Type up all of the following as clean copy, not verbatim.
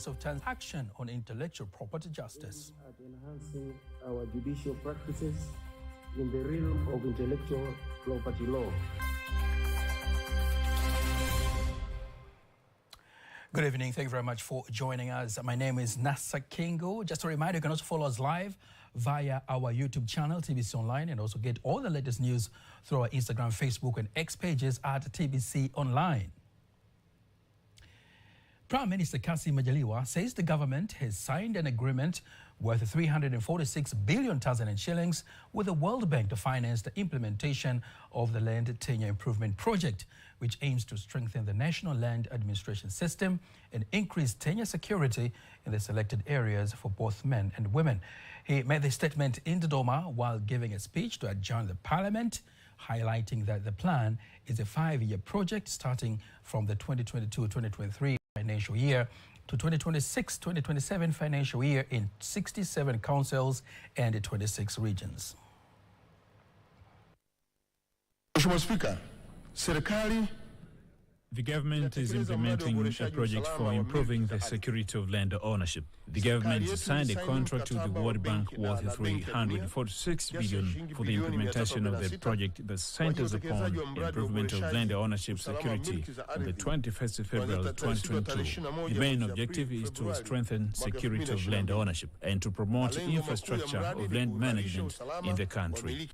of action on intellectual property justice. At enhancing our judicial practices in the realm of intellectual property law. Good evening. Thank you very much for joining us. My name is Nasa Kingo. Just a reminder, you can also follow us live via our YouTube channel, TBC Online, and also get all the latest news through our Instagram, Facebook, and X pages at TBC Online. Prime Minister Kassim Majaliwa says the government has signed an agreement worth 346 billion Tanzanian shillings with the World Bank to finance the implementation of the Land Tenure Improvement Project, which aims to strengthen the national land administration system and increase tenure security in the selected areas for both men and women. He made the statement in Dodoma while giving a speech to adjourn the parliament, highlighting that the plan is a 5-year project starting from the 2022-2023 financial year to 2026-2027 financial year in 67 councils and 26 regions. Mheshimiwa Spika, serikali the government is implementing a project for improving the security of land ownership. The government signed a contract with the World Bank worth 346 billion for the implementation of the project that centers upon improvement of land ownership security on the 21st of February 2022. The main objective is to strengthen security of land ownership and to promote infrastructure of land management in the country.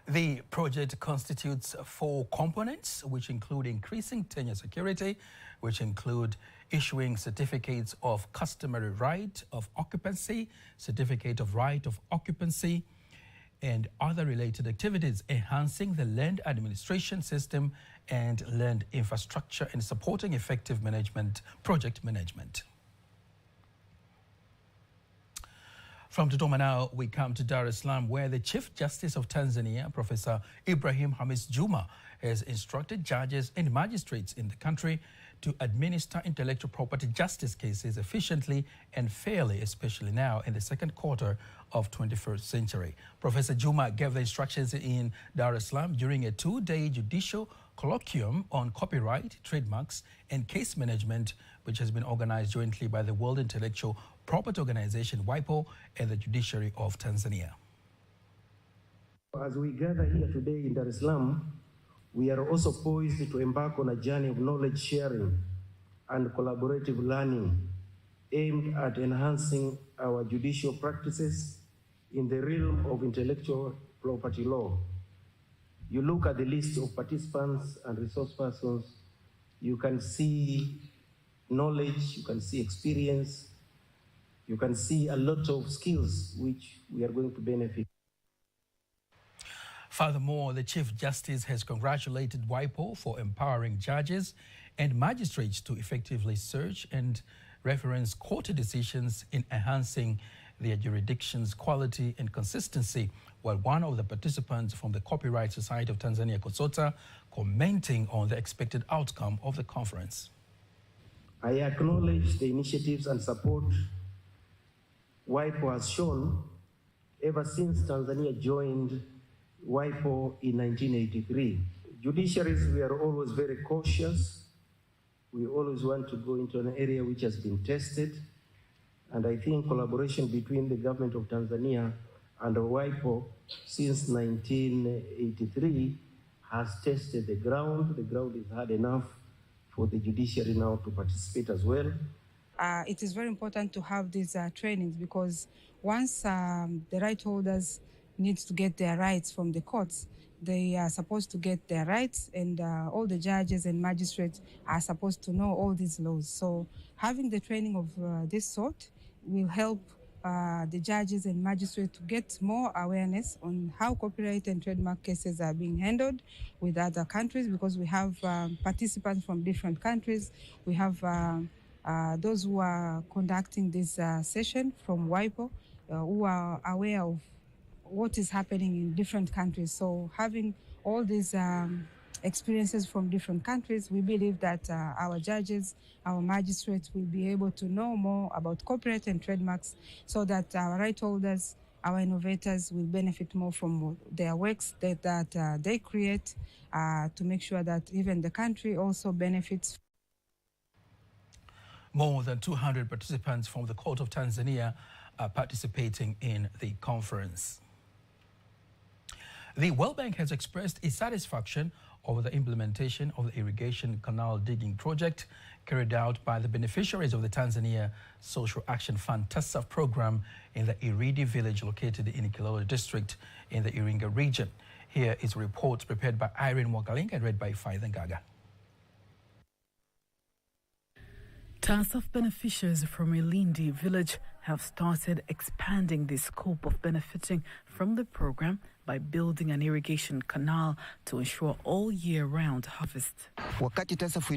The project constitutes 4 components, which include increasing tenure security, which include issuing certificates of customary right of occupancy, certificate of right of occupancy, and other related activities, enhancing the land administration system and land infrastructure, and supporting effective project management. From Dodoma now, we come to Dar es Salaam, where the Chief Justice of Tanzania, Professor Ibrahim Hamis Juma, has instructed judges and magistrates in the country to administer intellectual property justice cases efficiently and fairly, especially now in the second quarter of 21st century. Professor Juma gave the instructions in Dar es Salaam during a 2-day judicial colloquium on copyright, trademarks, and case management, which has been organized jointly by the World Intellectual Property Organization, WIPO, and the Judiciary of Tanzania. As we gather here today in Dar es Salaam, we are also poised to embark on a journey of knowledge sharing and collaborative learning aimed at enhancing our judicial practices in the realm of intellectual property law. You look at the list of participants and resource persons, you can see knowledge, you can see experience, you can see a lot of skills which we are going to benefit. Furthermore, the Chief Justice has congratulated WIPO for empowering judges and magistrates to effectively search and reference court decisions in enhancing their jurisdiction's quality and consistency, while one of the participants from the Copyright Society of Tanzania, COSOTA, commenting on the expected outcome of the conference. I acknowledge the initiatives and support WIPO has shown ever since Tanzania joined WIPO in 1983. Judiciaries, we are always very cautious. We always want to go into an area which has been tested. And I think collaboration between the government of Tanzania and WIPO since 1983 has tested the ground. The ground is hard enough for the judiciary now to participate as well. It is very important to have these trainings, because once the right holders need to get their rights from the courts, they are supposed to get their rights, and all the judges and magistrates are supposed to know all these laws. So having the training of this sort will help the judges and magistrates to get more awareness on how copyright and trademark cases are being handled with other countries, because we have participants from different countries. We have those who are conducting this session from WIPO who are aware of what is happening in different countries. So having all these experiences from different countries, we believe that our judges, our magistrates will be able to know more about copyright and trademarks, so that our right holders, our innovators will benefit more from their works that they create, to make sure that even the country also benefits. More than 200 participants from the Court of Tanzania are participating in the conference. The World Bank has expressed its satisfaction over the implementation of the irrigation canal digging project carried out by the beneficiaries of the Tanzania Social Action Fund TASAF program in the Iridi village located in Kilolo district in the Iringa region. Here is a report prepared by Irene Mwakalinga and read by Faitha Ngaga. TASAF beneficiaries from Ilindi village have started expanding the scope of benefiting from the program by building an irrigation canal to ensure all year-round harvest. When TASAF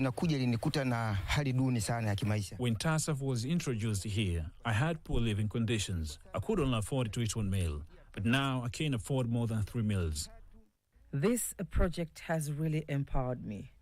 was introduced here, I had poor living conditions. I could only afford to eat one meal, but now I can afford more than 3 meals. This project has really empowered me.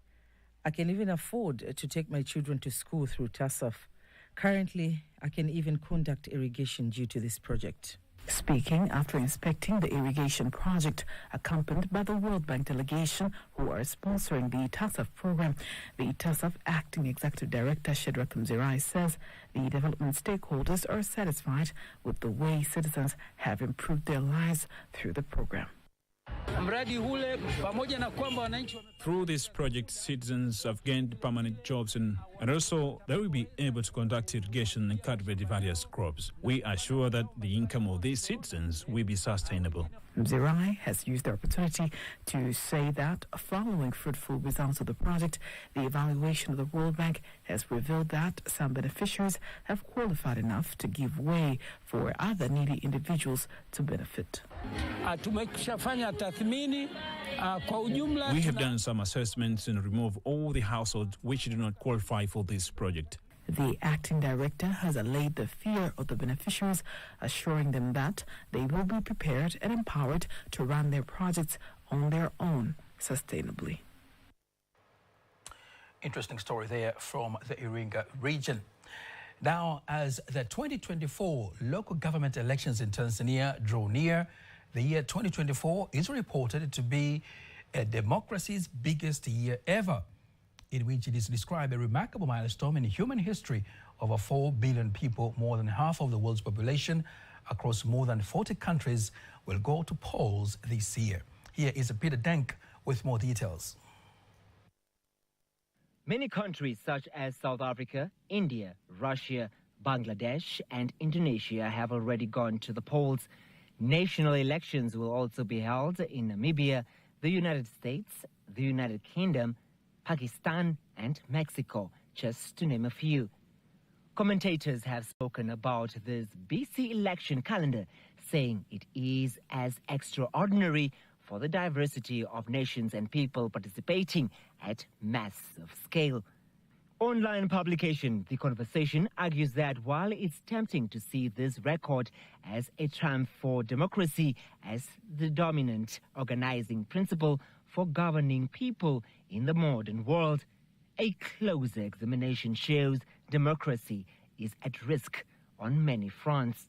I can even afford to take my children to school through TASAF. Currently, I can even conduct irrigation due to this project. Speaking after inspecting the irrigation project, accompanied by the World Bank delegation who are sponsoring the TASAF program, the TASAF Acting Executive Director Shedrack Mzirai says the development stakeholders are satisfied with the way citizens have improved their lives through the program. Through this project, citizens have gained permanent jobs and also they will be able to conduct irrigation and cultivate various crops. We are sure that the income of these citizens will be sustainable. Mzirai has used the opportunity to say that following fruitful results of the project, the evaluation of the World Bank has revealed that some beneficiaries have qualified enough to give way for other needy individuals to benefit. We have done some assessments and removed all the households which do not qualify for this project. The acting director has allayed the fear of the beneficiaries, assuring them that they will be prepared and empowered to run their projects on their own sustainably. Interesting story there from the Iringa region. Now, as the 2024 local government elections in Tanzania draw near, the year 2024 is reported to be a democracy's biggest year ever, in which it is described a remarkable milestone in human history. Over 4 billion people, more than half of the world's population, across more than 40 countries, will go to polls this year. Here is Peter Denk with more details. Many countries such as South Africa, India, Russia, Bangladesh and Indonesia have already gone to the polls. National elections will also be held in Namibia, the United States, the United Kingdom, Pakistan and Mexico, just to name a few. Commentators have spoken about this BC election calendar, saying it is as extraordinary for the diversity of nations and people participating at massive scale. Online publication The Conversation argues that while it's tempting to see this record as a triumph for democracy as the dominant organizing principle for governing people in the modern world, a closer examination shows democracy is at risk on many fronts.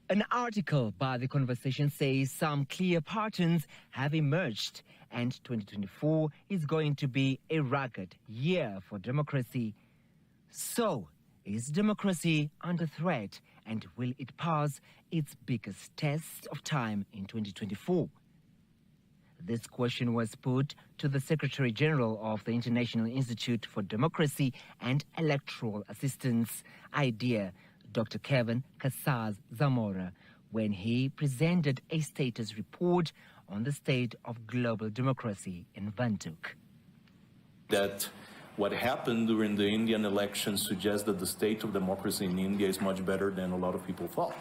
An article by The Conversation says some clear patterns have emerged and 2024 is going to be a rugged year for democracy. So, is democracy under threat and will it pass its biggest test of time in 2024? This question was put to the Secretary General of the International Institute for Democracy and Electoral Assistance, IDEA, Dr. Kevin Casas Zamora, when he presented a status report on the state of global democracy in Windhoek. That what happened during the Indian elections suggests that the state of democracy in India is much better than a lot of people thought.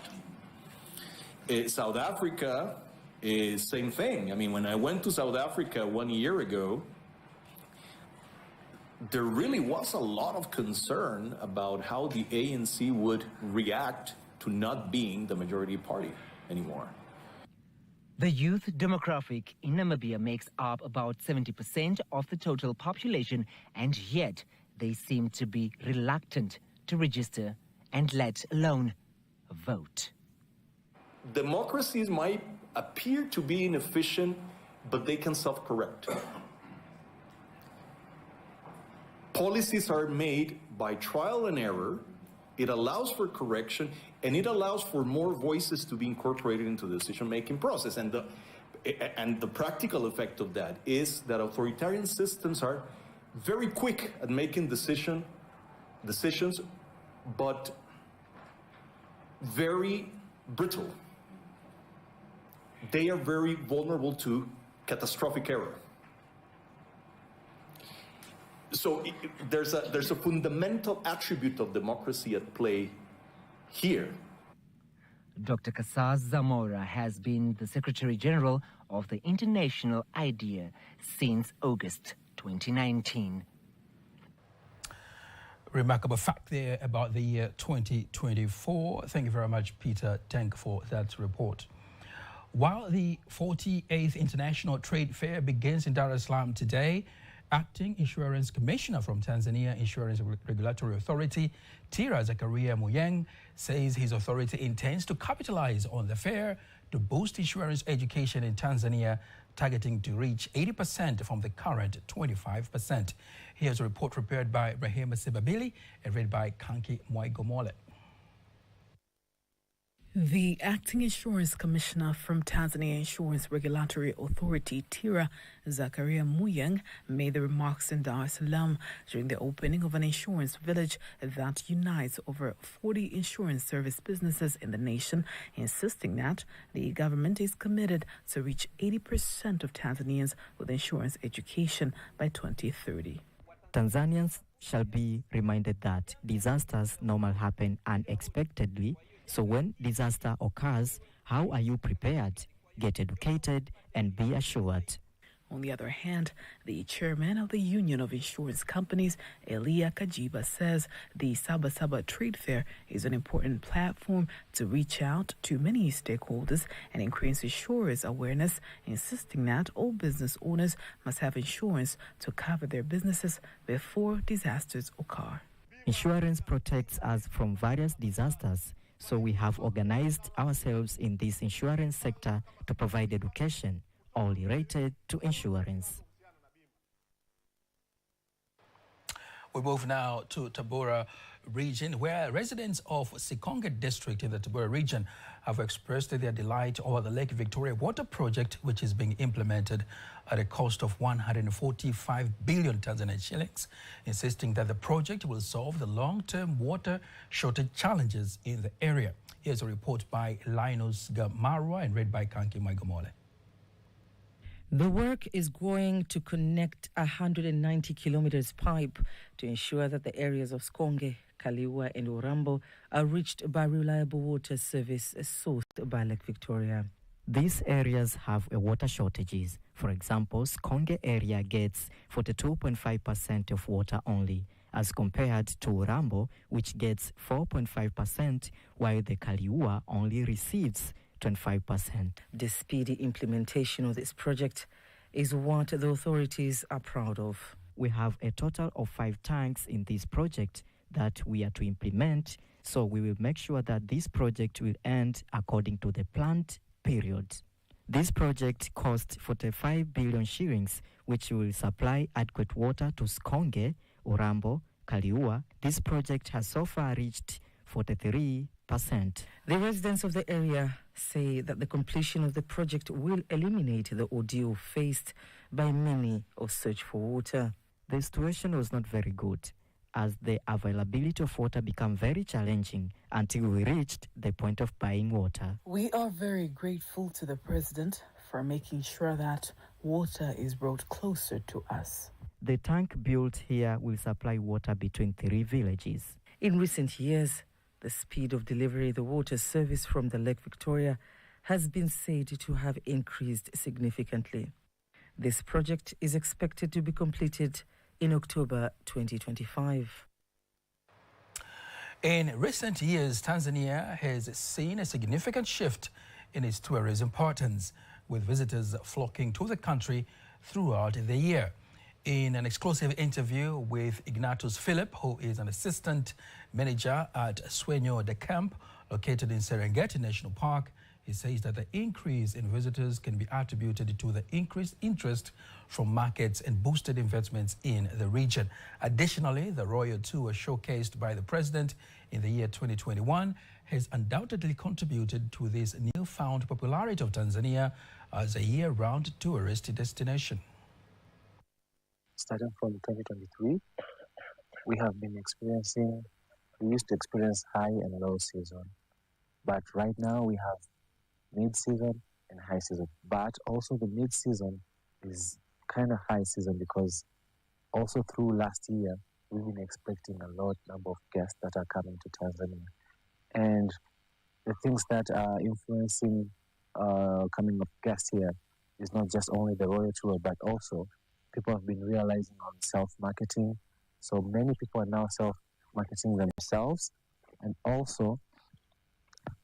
South Africa is same thing. I mean, when I went to South Africa 1 year ago, there really was a lot of concern about how the ANC would react to not being the majority party anymore. The youth demographic in Namibia makes up about 70% of the total population, and yet they seem to be reluctant to register and let alone vote. Democracies might appear to be inefficient, but they can self-correct. Policies are made by trial and error. It allows for correction, and it allows for more voices to be incorporated into the decision-making process. And the practical effect of that is that authoritarian systems are very quick at making decisions, but very brittle. They are very vulnerable to catastrophic error. So there's a fundamental attribute of democracy at play here. Dr. Casas Zamora has been the Secretary General of the International IDEA since August 2019. Remarkable fact there about the year 2024. Thank you very much, Peter Tank, for that report. While the 48th International Trade Fair begins in Dar es Salaam today, Acting Insurance Commissioner from Tanzania Insurance Regulatory Authority, Tira Zakaria Muyeng, says his authority intends to capitalize on the fair to boost insurance education in Tanzania, targeting to reach 80% from the current 25%. Here's a report prepared by Rahima Sibabili and read by Kanki Mwaigomole. The Acting Insurance Commissioner from Tanzania Insurance Regulatory Authority, Tira Zakaria Muyeng, made the remarks in Dar es Salaam during the opening of an insurance village that unites over 40 insurance service businesses in the nation, insisting that the government is committed to reach 80% of Tanzanians with insurance education by 2030. Tanzanians shall be reminded that disasters normally happen unexpectedly. So when disaster occurs, how are you prepared? Get educated and be assured. On the other hand, the chairman of the Union of Insurance Companies, Elia Kajiba, says the Sabasaba Trade Fair is an important platform to reach out to many stakeholders and increase insurers' awareness, insisting that all business owners must have insurance to cover their businesses before disasters occur. Insurance protects us from various disasters. So we have organized ourselves in this insurance sector to provide education, all related to insurance. We move now to Tabora region, where residents of Sikonge district in the Tabora region have expressed their delight over the Lake Victoria water project, which is being implemented at a cost of 145 billion Tanzanian shillings, insisting that the project will solve the long-term water shortage challenges in the area. Here's a report by Linus Gamarwa and read by Kanki Maigomole. The work is going to connect 190 kilometers pipe to ensure that the areas of Sikonge, Kaliua and Urambo are reached by reliable water service sourced by Lake Victoria. These areas have water shortages. For example, Sikonge area gets 42.5% of water only, as compared to Urambo, which gets 4.5%, while the Kaliua only receives 25%. The speedy implementation of this project is what the authorities are proud of. We have a total of 5 tanks in this project that we are to implement, so we will make sure that this project will end according to the planned period. This project cost 45 billion shillings, which will supply adequate water to Sikonge, Urambo, Kaliua. This project has so far reached 43%. The residents of the area say that the completion of the project will eliminate the ordeal faced by many of search for water. The situation was not very good, as the availability of water became very challenging until we reached the point of buying water. We are very grateful to the President for making sure that water is brought closer to us. The tank built here will supply water between 3 villages. In recent years, the speed of delivery of the water service from the Lake Victoria has been said to have increased significantly. This project is expected to be completed in October 2025. In recent years, Tanzania has seen a significant shift in its tourism patterns, with visitors flocking to the country throughout the year. In an exclusive interview with Ignatius Philip, who is an assistant manager at Sueño de Camp, located in Serengeti National Park, He says that the increase in visitors can be attributed to the increased interest from markets and boosted investments in the region. Additionally, the royal tour showcased by the president in the year 2021 has undoubtedly contributed to this newfound popularity of Tanzania as a year-round tourist destination. Starting from 2023, we used to experience high and low season. But right now we have mid-season and high season. But also the mid-season is kind of high season because also through last year, we've been expecting a large number of guests that are coming to Tanzania. And the things that are influencing coming of guests here is not just only the royal tour, but also people have been realizing on self-marketing. So many people are now self-marketing themselves, and also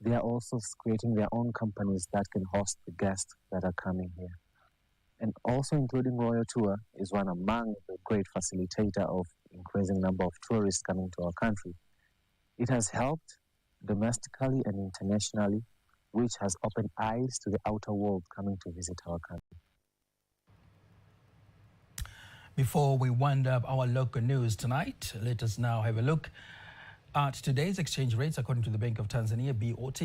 they are also creating their own companies that can host the guests that are coming here. And also including Royal Tour is one among the great facilitator of increasing number of tourists coming to our country. It has helped domestically and internationally, which has opened eyes to the outer world coming to visit our country. Before we wind up our local news tonight, let us now have a look at today's exchange rates according to the Bank of Tanzania, BOT.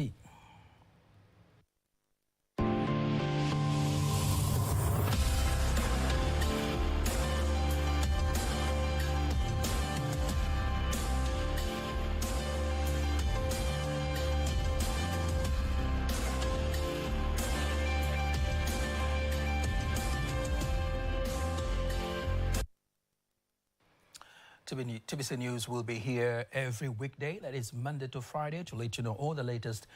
TBC News will be here every weekday, that is Monday to Friday, to let you know all the latest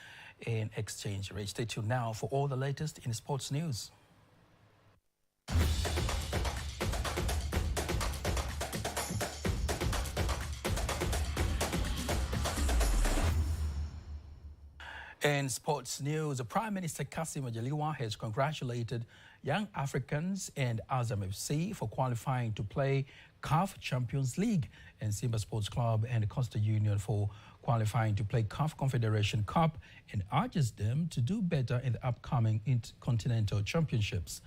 in exchange rates. Stay tuned now for all the latest in sports news. In sports news, the Prime Minister Kassim Majaliwa has congratulated Young Africans and Azam FC for qualifying to play CAF Champions League, and Simba Sports Club and Costa Union for qualifying to play CAF Confederation Cup, and urges them to do better in the upcoming Intercontinental Championships.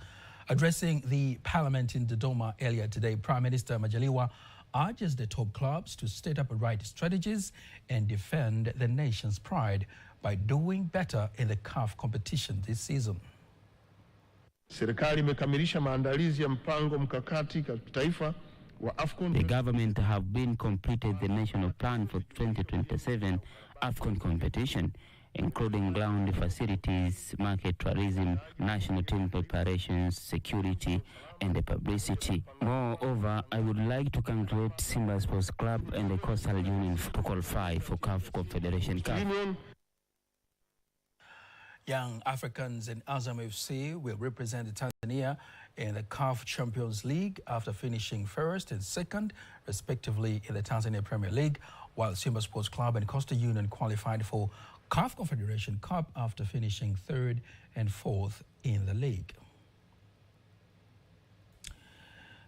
Addressing the Parliament in Dodoma earlier today, Prime Minister Majaliwa urges the top clubs to set up right strategies and defend the nation's pride by doing better in the CAF competition this season. Serikali imekamilisha maandalizi ya mpango mkakati kitaifa wa AFCON. The government have been completed the national plan for 2027 AFCON competition, including ground facilities, market tourism, national team preparations, security, and the publicity. Moreover, I would like to congratulate Simba Sports Club and the Coastal Union to qualify for CAF Confederation Cup. Young Africans and Azam FC will represent Tanzania in the CAF Champions League after finishing first and second, respectively, in the Tanzania Premier League, while Simba Sports Club and Costa Union qualified for CAF Confederation Cup after finishing third and fourth in the league.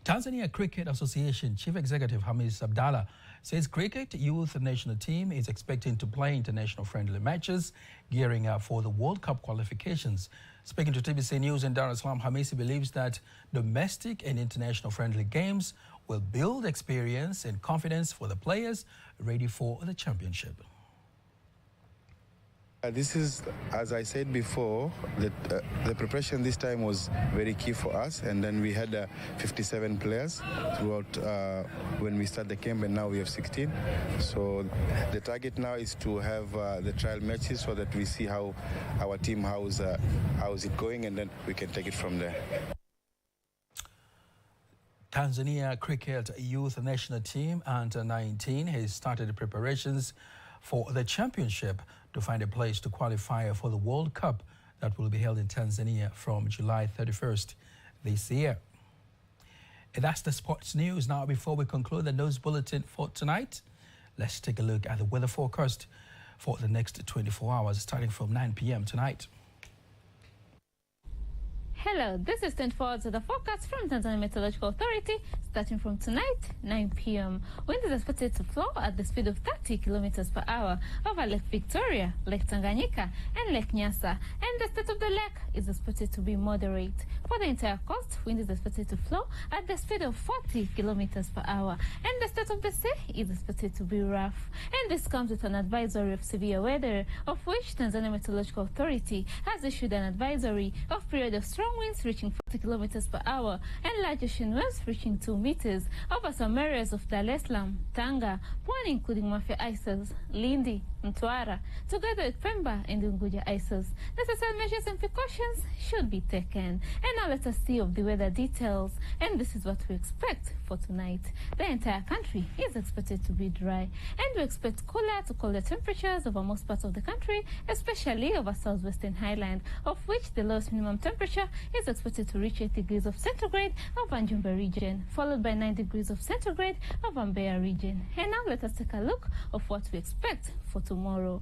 Tanzania Cricket Association Chief Executive Hamis Abdallah says cricket youth national team is expecting to play international friendly matches, gearing up for the World Cup qualifications. Speaking to TBC News in Dar es Salaam, Hamisi believes that domestic and international friendly games will build experience and confidence for the players ready for the championship. This is, as I said before, the preparation this time was very key for us, and then we had 57 players throughout when we start the camp, and now we have 16. So the target now is to have the trial matches so that we see how our team, how's it going, and then we can take it from there. Tanzania Cricket Youth National Team under 19 has started preparations for the championship to find a place to qualify for the World Cup that will be held in Tanzania from July 31st this year. And that's the sports news. Now, before we conclude the news bulletin for tonight, let's take a look at the weather forecast for the next 24 hours, starting from 9 p.m. tonight. Hello, this is 24 hours of the forecast from Tanzania Meteorological Authority. starting from tonight, 9 p.m. Wind is expected to flow at the speed of 30 kilometers per hour over Lake Victoria, Lake Tanganyika, and Lake Nyasa. And the state of the lake is expected to be moderate. For the entire coast, wind is expected to flow at the speed of 40 kilometers per hour. And the state of the sea is expected to be rough. And this comes with an advisory of severe weather, of which Tanzania Meteorological Authority has issued an advisory of period of strong winds reaching 40 kilometers per hour and large ocean waves reaching 2 meters over some areas of Dar es Salaam, Tanga, Pwani including Mafia Isles, Lindi, Mtwara, together with Pemba and Unguja Isles. Necessary measures and precautions should be taken. And now let us see of the weather details. And this is what we expect for tonight. The entire country is expected to be dry, and we expect cooler to colder temperatures over most parts of the country, especially over southwestern highland, of which the lowest minimum temperature is expected to reach 8 degrees of centigrade over Njumbe region, followed by 9 degrees of centigrade over Mbeya region. And now let us take a look of what we expect for tomorrow.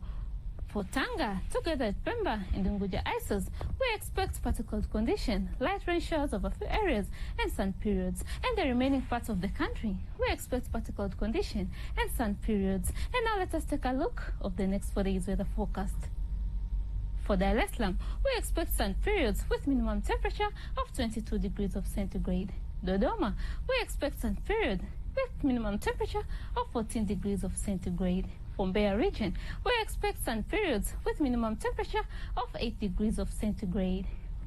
For Tanga, together with Pemba and Unguja Isles, we expect particular condition, light rain showers over a few areas, and sun periods. And the remaining parts of the country, we expect particular condition and sun periods. And now let us take a look of the next 4 days weather forecast. For Dar es Salaam, we expect sun periods with minimum temperature of 22 degrees of centigrade. Dodoma, we expect sun period with minimum temperature of 14 degrees of centigrade. For Mbeya region, we expect sun periods with minimum temperature of 8 degrees of centigrade.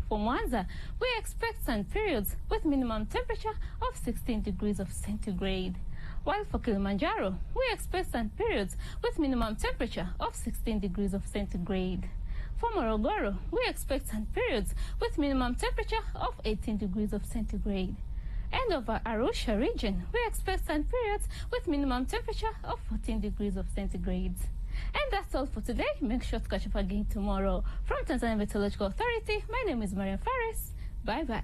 For Mwanza, we expect sun periods with minimum temperature of 16 degrees of centigrade. While for Kilimanjaro, we expect sun periods with minimum temperature of 16 degrees of centigrade. For Morogoro, we expect sun periods with minimum temperature of 18 degrees of centigrade. And over Arusha region, we expect sun periods with minimum temperature of 14 degrees of centigrade. And that's all for today. Make sure to catch up again tomorrow. From Tanzania Meteorological Authority, my name is Mariam Faris. Bye-bye.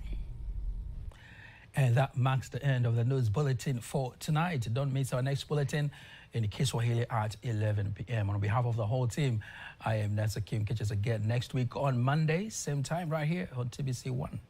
And that marks the end of the news bulletin for tonight. Don't miss our next bulletin in Kiswahili at 11 p.m. On behalf of the whole team, I am Nessa Kim. Catch us again next week on Monday, same time right here on TBC 1.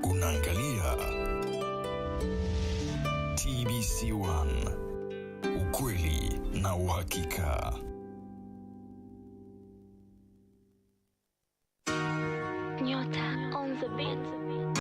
Unaangalia TBC1, ukweli na uhakika. Nyota on the beat.